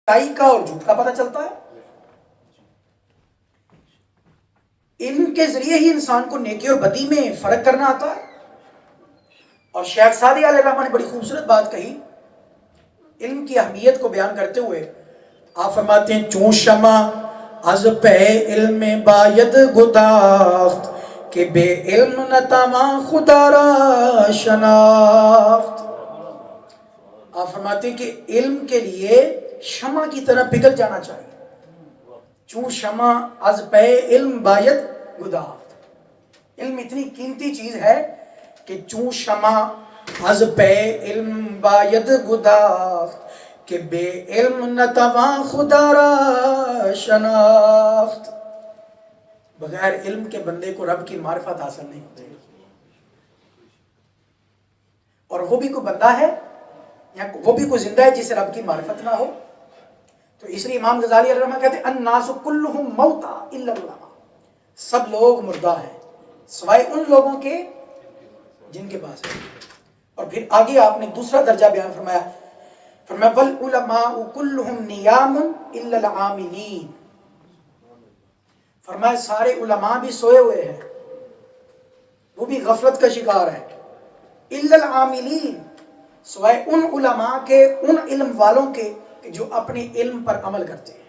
سچائی کا اور جھوٹ کا پتہ چلتا ہے. علم کے ذریعے ہی انسان کو نیکی اور بدی میں فرق کرنا آتا ہے. اور شیخ سعدی علیہ الرحمہ نے بڑی خوبصورت بات کہی علم کی اہمیت کو بیان کرتے ہوئے. آپ فرماتے ہیں چون شمع از پہ علم باید گداخت کہ بے علم نتواں خدا را شناخت. آپ فرماتے ہیں کہ علم کے لیے شمع کی طرح پگھل جانا چاہیے. چون شمع از پہ علم باید گداخت. علم اتنی قیمتی چیز ہے کہ چون شمع از پہ علم باید گداخت کہ بے علم نتواں خدا را شناخت. بغیر علم کے بندے کو رب کی معرفت حاصل نہیں ہوتی. اور وہ بھی کوئی بندہ ہے یا وہ بھی کوئی زندہ ہے جسے رب کی معرفت نہ ہو. تو اس لیے امام غزالی علیہ الرحمہ کہتے ہیں الناس کلہم موتا الا العلماء. سب لوگ مردہ ہیں سوائے ان لوگوں کے جن کے پاس ہے. اور پھر آگے آپ نے دوسرا درجہ بیان فرمایا والعلماء کلہم نیام الا العاملین. فرمایا سارے علماء بھی سوئے ہوئے ہیں وہ بھی غفلت کا شکار ہے. الا العاملین سوائے ان علماء کے ان علم والوں کے جو اپنے علم پر عمل کرتے ہیں.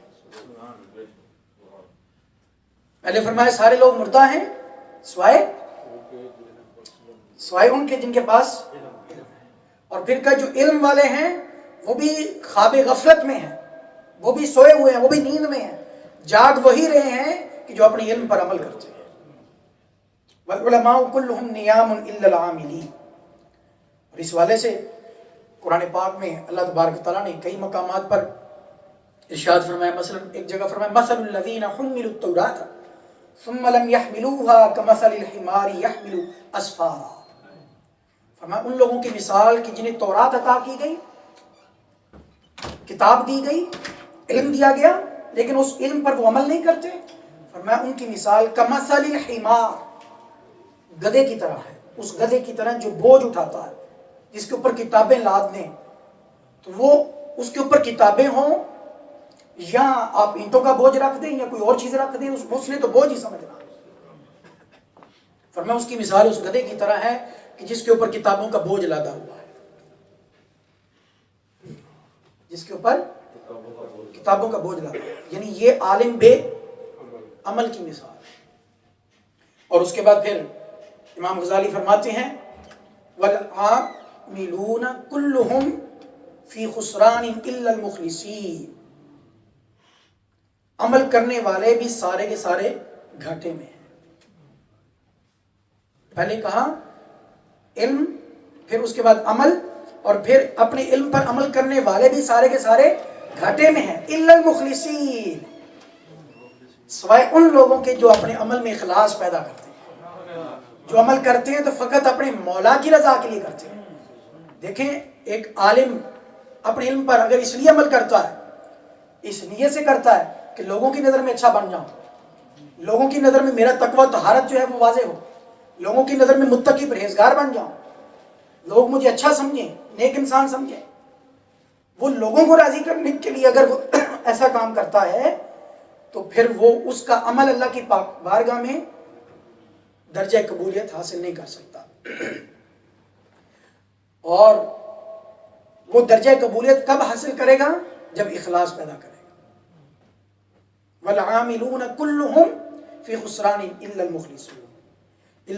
پہلے فرمایا سارے لوگ مردہ ہیں سوائے ان کے جن کے پاس. اور پھر کا جو علم والے ہیں وہ بھی خواب غفلت میں ہیں وہ بھی سوئے ہوئے ہیں وہ بھی نیند میں ہیں. جاگ وہی رہے ہیں کہ جو اپنے علم پر عمل کرتے ہیں. والعلماء کلہم نیام الا العاملین. اور اس والے سے قرآن پاک میں اللہ تبارک تعالیٰ نے کئی مقامات پر ارشاد فرمایا. مثلا ایک جگہ فرمایا مثل الذین حملوا التوراۃ ثم لم يحملوها كمثل الحمار يحمل اسفارا. فرمایا ان لوگوں کی مثال کہ جنہیں تورات عطا کی گئی کتاب دی گئی علم دیا گیا لیکن اس علم پر وہ عمل نہیں کرتے. فرمایا ان کی مثال کمثل الحمار گدھے کی طرح ہے. اس گدھے کی طرح جو بوجھ اٹھاتا ہے جس کے اوپر کتابیں لاد دیں تو وہ اس کے اوپر کتابیں ہوں یا آپ اینٹوں کا بوجھ رکھ دیں یا کوئی اور چیز رکھ دیں اس نے تو بوجھ ہی سمجھنا. فرمایا اس کی مثال اس گدھے کی طرح ہے کہ جس کے اوپر کتابوں کا بوجھ لادا ہوا ہے. جس کے اوپر کتابوں کا بوجھ لادا ہوا یعنی یہ عالم بے عمل کی مثال ہے. اور اس کے بعد پھر امام غزالی فرماتے ہیں والعاملون کلہم فی خسران الا المخلصین. عمل کرنے والے بھی سارے کے سارے گھاٹے میں ہیں. پہلے کہا علم پھر اس کے بعد عمل اور پھر اپنے علم پر عمل کرنے والے بھی سارے کے سارے گھاٹے میں ہیں. الا المخلصین سوائے ان لوگوں کے جو اپنے عمل میں اخلاص پیدا کرتے ہیں. جو عمل کرتے ہیں تو فقط اپنے مولا کی رضا کے لیے کرتے ہیں. دیکھیں ایک عالم اپنے علم پر اگر اس لیے عمل کرتا ہے اس نیت سے کرتا ہے کہ لوگوں کی نظر میں اچھا بن جاؤں لوگوں کی نظر میں میرا تقویٰ طہارت جو ہے وہ واضح ہو لوگوں کی نظر میں متقی پرہیزگار بن جاؤں لوگ مجھے اچھا سمجھیں نیک انسان سمجھیں. وہ لوگوں کو راضی کرنے کے لیے اگر وہ ایسا کام کرتا ہے تو پھر وہ اس کا عمل اللہ کی پاک بارگاہ میں درجہ قبولیت حاصل نہیں کر سکتا. اور وہ درجہ قبولیت کب حاصل کرے گا جب اخلاص پیدا کرے گا. والعاملون کلہم فی خسران الا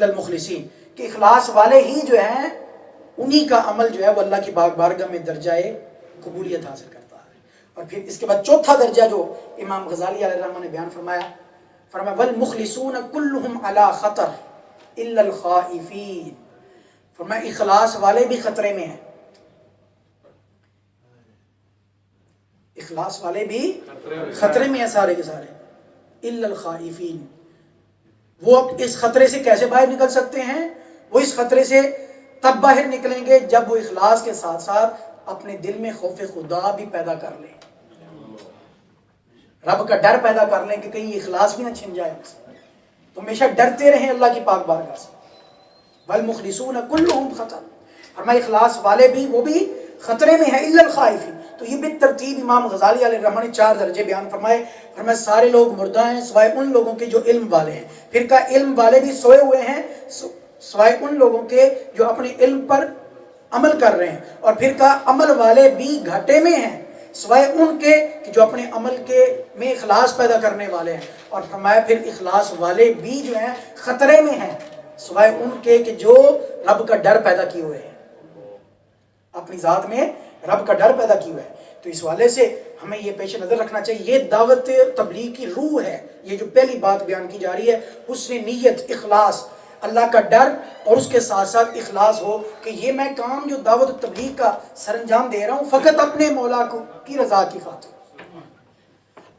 المخلصین کہ اخلاص والے ہی جو ہیں انہی کا عمل جو ہے وہ اللہ کی پاک بارگاہ میں درجہ قبولیت حاصل کرتا ہے. اور پھر اس کے بعد چوتھا درجہ جو امام غزالی علیہ الرحمہ نے بیان فرمایا والمخلصون کلہم علی خطر الا الخائفین. فرمایا اخلاص والے بھی خطرے میں ہیں. اخلاص والے بھی خطرے میں ہیں سارے کے سارے الا الخائفین. وہ اس خطرے سے کیسے باہر نکل سکتے ہیں؟ وہ اس خطرے سے تب باہر نکلیں گے جب وہ اخلاص کے ساتھ ساتھ اپنے دل میں خوف خدا بھی پیدا کر لیں رب کا ڈر پیدا کر لیں کہ کہیں اخلاص بھی نہ چھن جائے. تو ہمیشہ ڈرتے رہیں اللہ کی پاک بارگاہ سے. والمخلصون کلہم خطر. فرمایا اخلاص والے بھی وہ بھی خطرے میں ہے الا الخائفین. تو یہ بالترتیب امام غزالی علیہ الرحمہ نے 4 درجے بیان فرمائے. فرمایا سارے لوگ مردہ ہیں سوائے ان لوگوں کے جو علم والے ہیں. پھر کا علم والے بھی سوئے ہوئے ہیں سوائے ان لوگوں کے جو اپنے علم پر عمل کر رہے ہیں. اور پھر کا عمل والے بھی گھاٹے میں ہیں سوائے ان کے کہ جو اپنے عمل کے میں اخلاص پیدا کرنے والے ہیں. اور فرمایا پھر اخلاص والے بھی جو ہیں خطرے میں ہیں سوائے ان کے کہ جو رب کا ڈر پیدا کیے ہوئے ہیں, اپنی ذات میں رب کا ڈر پیدا کیے ہوئے ہیں. تو اس والے سے ہمیں یہ پیش نظر رکھنا چاہیے, یہ دعوت تبلیغ کی روح ہے. یہ جو پہلی بات بیان کی جا رہی ہے حسن نیت, اخلاص, اللہ کا ڈر, اور اس کے ساتھ ساتھ اخلاص ہو کہ یہ میں کام جو دعوت تبلیغ کا سر انجام دے رہا ہوں فقط اپنے مولا کی رضا کی خاطر.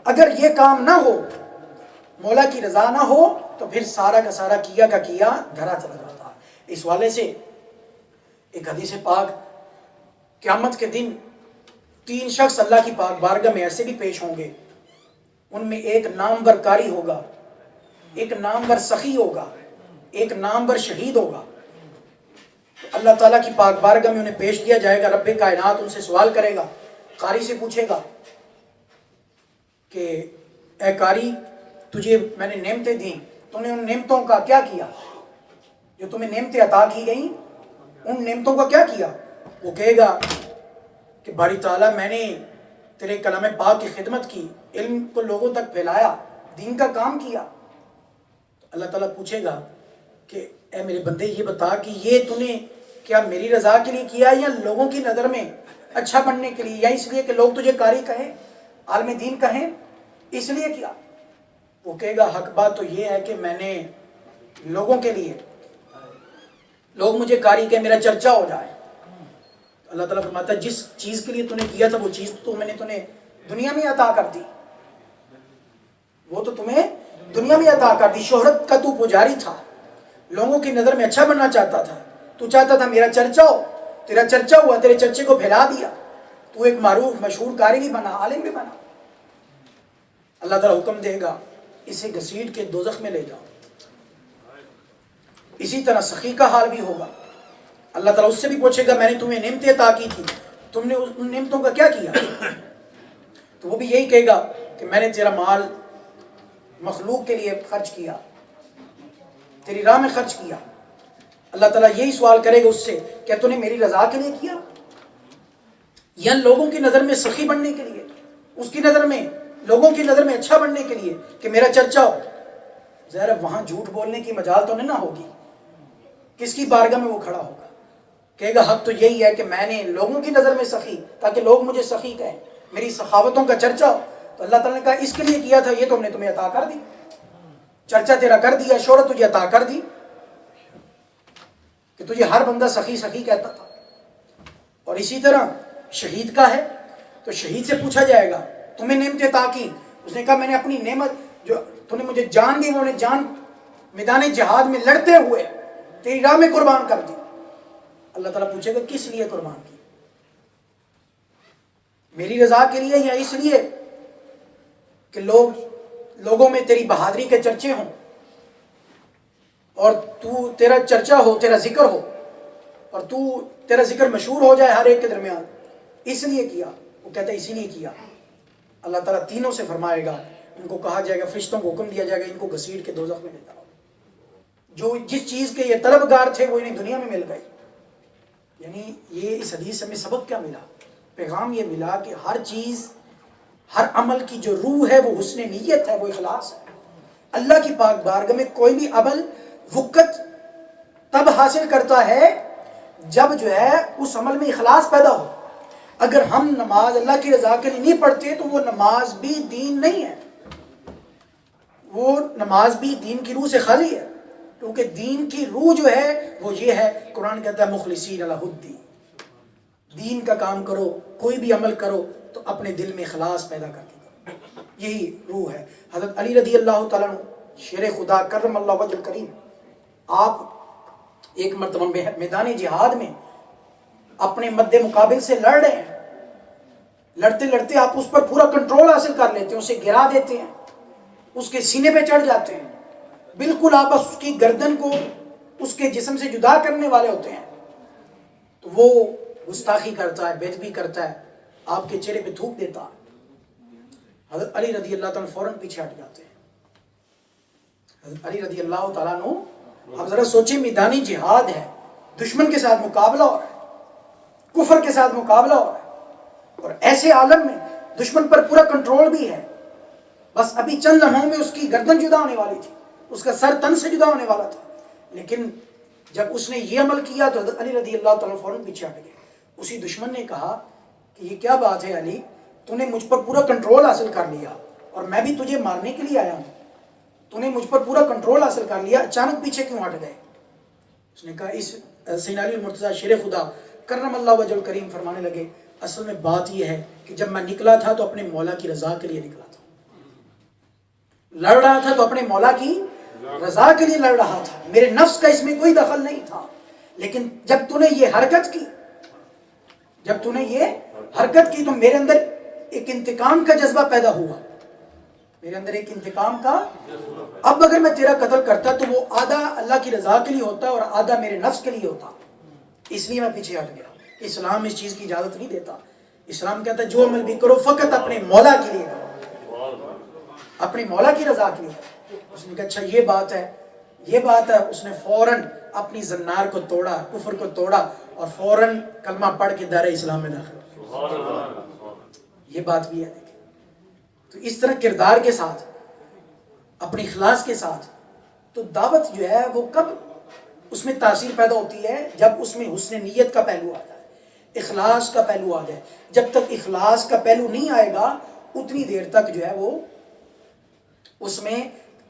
اگر یہ کام نہ ہو, مولا کی رضا نہ ہو, تو پھر سارا کا سارا کیا کا کیا دھرا چلا جاتا. اس والے سے ایک حدیث پاک, قیامت کے دن 3 شخص اللہ کی پاک بارگاہ میں ایسے بھی پیش ہوں گے, ان میں ایک نامور قاری ہوگا, ایک نامور سخی ہوگا, ایک نامور شہید ہوگا. اللہ تعالیٰ کی پاک بارگاہ میں انہیں پیش کیا جائے گا. رب کائنات ان سے سوال کرے گا, قاری سے پوچھے گا کہ اے قاری, تجھے میں نے نعمتیں دیں, تو نے ان نعمتوں کا کیا کیا؟ جو تمہیں نعمتیں عطا کی گئیں ان نعمتوں کا کیا کیا؟ وہ کہے گا کہ باری تعالیٰ میں نے تیرے کلام پاک کی خدمت کی, علم کو لوگوں تک پھیلایا, دین کا کام کیا. تو اللہ تعالیٰ پوچھے گا کہ اے میرے بندے یہ بتا کہ یہ تو نے کیا میری رضا کے لیے کیا یا لوگوں کی نظر میں اچھا بننے کے لیے, یا اس لیے کہ لوگ تجھے قاری کہیں, عالم دین کہیں, اس لیے کیا؟ وہ کہے گا حق بات تو یہ ہے کہ میں نے لوگوں کے لیے, لوگ مجھے قاری کہیں, میرا چرچا ہو جائے. اللہ تعالیٰ فرماتا ہے جس چیز کے لیے تو نے کیا تھا وہ چیز تو میں نے تمہیں دنیا میں عطا کر دی, وہ تو تمہیں دنیا میں عطا کر دی. شہرت کا تو پجاری تھا, لوگوں کی نظر میں اچھا بننا چاہتا تھا, تو چاہتا تھا میرا چرچا ہو, تیرا چرچا ہوا, تیرے چرچے کو پھیلا دیا, تو ایک معروف مشہور قاری بھی بنا, عالم بھی بنا. اللہ تعالیٰ حکم دے گا اسے گھسیٹ کے دوزخ میں لے جاؤ. اسی طرح سخی کا حال بھی ہوگا. اللہ تعالیٰ اس سے بھی پوچھے گا میں نے تمہیں نعمتیں عطا کی تھی, تم نے ان نعمتوں کا کیا کیا؟ تو وہ بھی یہی کہے گا کہ میں نے تیرا مال مخلوق کے لیے خرچ کیا, تیری راہ میں خرچ کیا. اللہ تعالیٰ یہی سوال کرے گا اس سے, کیا تو نے میری رضا کے لیے کیا یا لوگوں کی نظر میں سخی بننے کے لیے, اس کی نظر میں, لوگوں کی نظر میں اچھا بننے کے لیے کہ میرا چرچا ہو؟ ظاہر وہاں جھوٹ بولنے کی مجال تو نہیں نہ ہوگی. کس کی بارگاہ میں وہ کھڑا ہوگا؟ کہے گا حق تو یہی ہے کہ میں نے لوگوں کی نظر میں سخی, تاکہ لوگ مجھے سخی کہیں, میری سخاوتوں کا چرچا ہو. تو اللہ تعالیٰ نے کہا اس کے لیے کیا تھا, یہ تو ہم نے تمہیں عطا کر دی, چرچا تیرا کر دیا, شہرت تجھے عطا کر دی کہ تجھے ہر بندہ سخی سخی کہتا تھا. اور اسی طرح شہید کا ہے, تو شہید سے پوچھا جائے گا تمہیں نعمت عطا کی, اس نے کہا میں نے اپنی نعمت جو تو نے مجھے جان دی, انہوں نے جان میدان جہاد میں لڑتے ہوئے تیری راہ میں قربان کر دی. اللہ تعالیٰ پوچھے گا کس لیے قربان کی؟ میری رضا کے لیے یا اس لیے کہ لوگوں میں تیری بہادری کے چرچے ہوں اور تیرا چرچا ہو, تیرا ذکر ہو, اور تیرا ذکر مشہور ہو جائے ہر ایک کے درمیان, اس لیے کیا؟ وہ کہتا ہے اسی لیے کیا. اللہ تعالیٰ تینوں سے فرمائے گا, ان کو کہا جائے گا, فرشتوں کو حکم دیا جائے گا ان کو گھسیٹ کے دوزخ میں لے جاؤ. جو جس چیز کے یہ طلبگار تھے وہ انہیں دنیا میں مل گئی. یعنی یہ اس حدیث سے ہمیں سبق کیا ملا؟ پیغام یہ ملا کہ ہر چیز, ہر عمل کی جو روح ہے وہ حسن نیت ہے, وہ اخلاص ہے. اللہ کی پاک بارگاہ میں کوئی بھی عمل وقت تب حاصل کرتا ہے جب جو ہے اس عمل میں اخلاص پیدا ہو. اگر ہم نماز اللہ کی رضا کے لیے نہیں پڑھتے تو وہ نماز بھی دین نہیں ہے, وہ نماز بھی دین کی روح سے خالی ہے. کیونکہ دین کی روح جو ہے وہ یہ ہے, قرآن کہتا ہے مخلصین لہ الدین, دین کا کام کرو, کوئی بھی عمل کرو تو اپنے دل میں اخلاص پیدا کر کے کرو, یہی روح ہے. حضرت علی رضی اللہ تعالیٰ عنہ شیر خدا کرم اللہ وجہ الکریم, آپ ایک مرتبہ میدان جہاد میں اپنے مد مقابل سے لڑ رہے ہیں, لڑتے لڑتے آپ اس پر پورا کنٹرول حاصل کر لیتے ہیں, اسے گرا دیتے ہیں, اس کے سینے پہ چڑھ جاتے ہیں, بالکل آپ اس کی گردن کو اس کے جسم سے جدا کرنے والے ہوتے ہیں. تو وہ گستاخی کرتا ہے، بے ادبی کرتا ہے، آپ کے چہرے پہ تھوک دیتا ہے، حضرت علی رضی اللہ تعالیٰ فوراً پیچھے ہٹ جاتے ہیں۔ حضرت علی رضی اللہ تعالیٰ عنہ، اب ذرا سوچیں، میدانی جہاد ہے، دشمن کے ساتھ مقابلہ ہو رہا ہے، کفر کے ساتھ مقابلہ ہو رہا ہے، اور ایسے عالم میں دشمن پر پورا کنٹرول بھی ہے، بس ابھی چند لمحوں میں اس کی گردن جدا ہونے والی تھی، اس کا سر تن سے جدا ہونے والا تھا، لیکن جب اس نے یہ عمل کیا تو حضرت علی رضی اللہ تعالیٰ فوراً پیچھے ہٹ گئے۔ اسی دشمن نے کہا کہ یہ کیا بات ہے علی، تو نے مجھ پر پورا کنٹرول حاصل کر لیا اور میں بھی تجھے مارنے کے لیے آیا ہوں، تو نے مجھ پر پورا کنٹرول حاصل کر لیا، اچانک پیچھے کیوں ہٹ گئے؟ اس نے کہا، اس سیدنا علی المرتضیٰ شیر خدا کرم اللہ وجہ الکریم فرمانے لگے، اصل میں بات یہ ہے کہ جب میں نکلا تھا تو اپنے مولا کی رضا کے لیے نکلا تھا، لڑ رہا تھا تو اپنے مولا کی رضا کے لیے لڑ رہا تھا، میرے نفس کا اس میں کوئی دخل نہیں تھا، لیکن جب تو نے یہ حرکت کی تو میرے اندر ایک انتقام کا جذبہ پیدا ہوا، میرے اندر ایک انتقام کا، اب اگر میں تیرا قتل کرتا تو وہ آدھا اللہ کی رضا کے لیے ہوتا اور آدھا میرے نفس کے لیے ہوتا، اس لیے میں پیچھے ہٹ گیا۔ اسلام اس چیز کی اجازت نہیں دیتا، اسلام کہتا ہے جو عمل بھی کرو فقط اپنے مولا کے لیے کرو، اپنے مولا کی رضا کے لیے۔ اس نے کہا اچھا یہ بات ہے، اس نے فوراً اپنی زنار کو توڑا، کفر کو توڑا اور فوراً کلمہ پڑھ کے دار اسلام میں داخل ہوا۔ یہ بات بھی ہے، دیکھیں تو اس طرح کردار کے ساتھ، اپنے اخلاص کے ساتھ، تو دعوت جو ہے وہ کب اس میں تاثیر پیدا ہوتی ہے؟ جب اس میں حسن نیت کا پہلو آ جائے، اخلاص کا پہلو آ جائے۔ جب تک اخلاص کا پہلو نہیں آئے گا اتنی دیر تک جو ہے وہ اس میں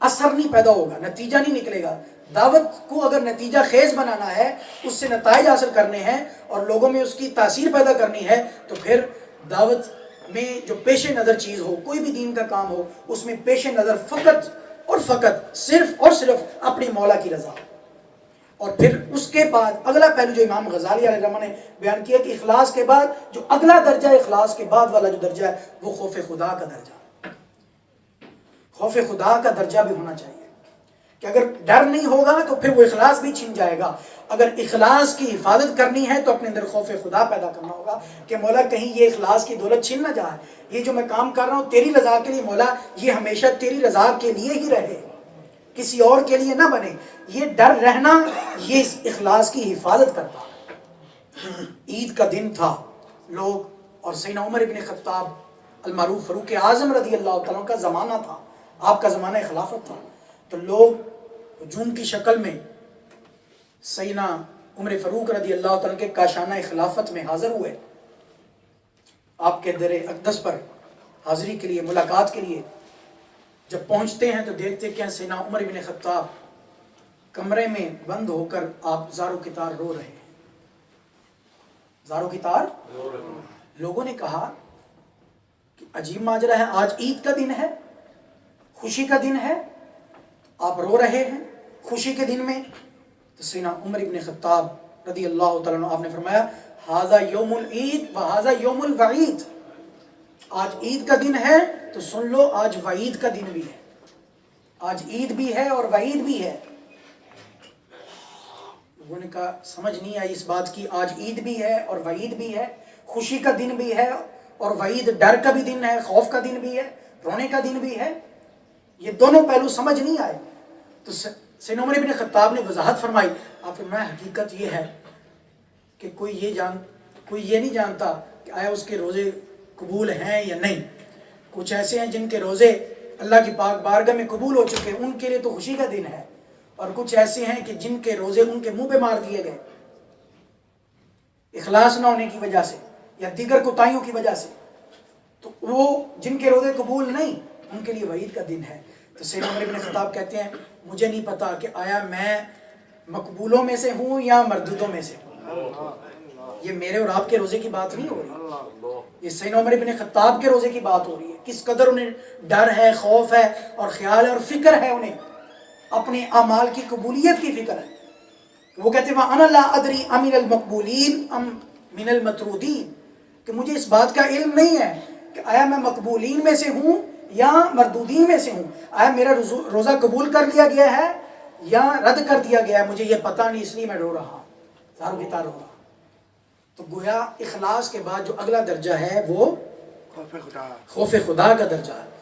اثر نہیں پیدا ہوگا، نتیجہ نہیں نکلے گا۔ دعوت کو اگر نتیجہ خیز بنانا ہے، اس سے نتائج حاصل کرنے ہیں اور لوگوں میں اس کی تاثیر پیدا کرنی ہے، تو پھر دعوت میں جو پیش نظر چیز ہو، کوئی بھی دین کا کام ہو، اس میں پیش نظر فقط اور فقط صرف اور صرف اپنی مولا کی رضا۔ اور پھر اس کے بعد اگلا پہلو جو امام غزالی علیہ الرحمہ نے بیان کیا کہ اخلاص کے بعد جو اگلا درجہ ہے، اخلاص کے بعد والا جو درجہ ہے وہ خوف خدا کا درجہ ہے۔ خوف خدا کا درجہ بھی ہونا چاہیے کہ اگر ڈر نہیں ہوگا تو پھر وہ اخلاص بھی چھن جائے گا۔ اگر اخلاص کی حفاظت کرنی ہے تو اپنے اندر خوف خدا پیدا کرنا ہوگا کہ مولا کہیں یہ اخلاص کی دولت چھن نہ جائے، یہ جو میں کام کر رہا ہوں تیری رضا کے لیے مولا، یہ ہمیشہ تیری رضا کے لیے ہی رہے، کسی اور کے لیے نہ بنے۔ یہ ڈر رہنا یہ اس اخلاص کی حفاظت کرتا ہے۔ عید کا دن تھا، لوگ، اور سیدنا عمر ابن خطاب المعروف فاروق اعظم رضی اللہ تعالیٰ کا زمانہ تھا، آپ کا زمانہ خلافت تھا، تو لوگ ہجوم کی شکل میں سیدنا عمر فاروق رضی اللہ تعالیٰ کے کاشانہ خلافت میں حاضر ہوئے، آپ کے در اقدس پر حاضری کے لیے، ملاقات کے لیے جب پہنچتے ہیں تو دیکھتے کہ سیدنا عمر بن خطاب کمرے میں بند ہو کر آپ زارو کتار رو رہے ہیں، زارو کتار۔ لوگوں نے کہا کہ عجیب ماجرا ہے، آج عید کا دن ہے، خوشی کا دن ہے، آپ رو رہے ہیں خوشی کے دن میں؟ تو سیدنا عمر بن خطاب رضی اللہ تعالیٰ عنہ آپ نے فرمایا، ھذا یوم العید و ھذا یوم الوعید، آج عید کا دن ہے تو سن لو آج وعید کا دن بھی ہے، آج عید بھی ہے اور وعید بھی ہے۔ لوگوں نے کہا سمجھ نہیں آئی اس بات کی، آج عید بھی ہے اور وعید بھی ہے، خوشی کا دن بھی ہے اور وعید، ڈر کا بھی دن ہے، خوف کا دن بھی ہے، رونے کا دن بھی ہے، یہ دونوں پہلو سمجھ نہیں آئے۔ تو سیدنا عمر بن خطاب نے وضاحت فرمائی، آپ فرمایا حقیقت یہ ہے کہ کوئی یہ نہیں جانتا کہ آیا اس کے روزے قبول ہیں یا نہیں۔ کچھ ایسے ہیں جن کے روزے اللہ کی پاک بارگاہ میں قبول ہو چکے، ان کے لیے تو خوشی کا دن ہے، اور کچھ ایسے ہیں کہ جن کے روزے ان کے منہ پہ مار دیے گئے اخلاص نہ ہونے کی وجہ سے یا دیگر کوتاہیوں کی وجہ سے، تو وہ جن کے روزے قبول نہیں ان کے لیے وعید کا دن ہے۔ تو سیدنا عمر بن خطاب کہتے ہیں مجھے نہیں پتا کہ آیا میں مقبولوں میں سے ہوں یا مردودوں میں سے ہوں، یہ میرے اور آپ کے روزے کی بات نہیں ہو رہی، یہ سیدنا عمر بن خطاب کے روزے کی بات ہو رہی ہے۔ کس قدر انہیں ڈر ہے، خوف ہے اور خیال ہے اور فکر ہے، انہیں اپنے اعمال کی قبولیت کی فکر ہے۔ وہ کہتے ہیں وَأَنَا لَا أَدْرِي أَمِنَ الْمَقْبُولِينَ أَم مِنَ الْمَطْرُودِينَ، کہ مجھے اس بات کا علم نہیں ہے کہ آیا میں مقبولین میں سے ہوں یا مردودین میں سے ہوں، آیا میرا روزہ قبول کر لیا گیا ہے یا رد کر دیا گیا ہے، مجھے یہ پتہ نہیں، اس لیے میں رو رہا ہوں، زارو کتار رو رہا ہوں۔ تو گویا اخلاص کے بعد جو اگلا درجہ ہے وہ خوف خدا. خوف خدا کا درجہ ہے.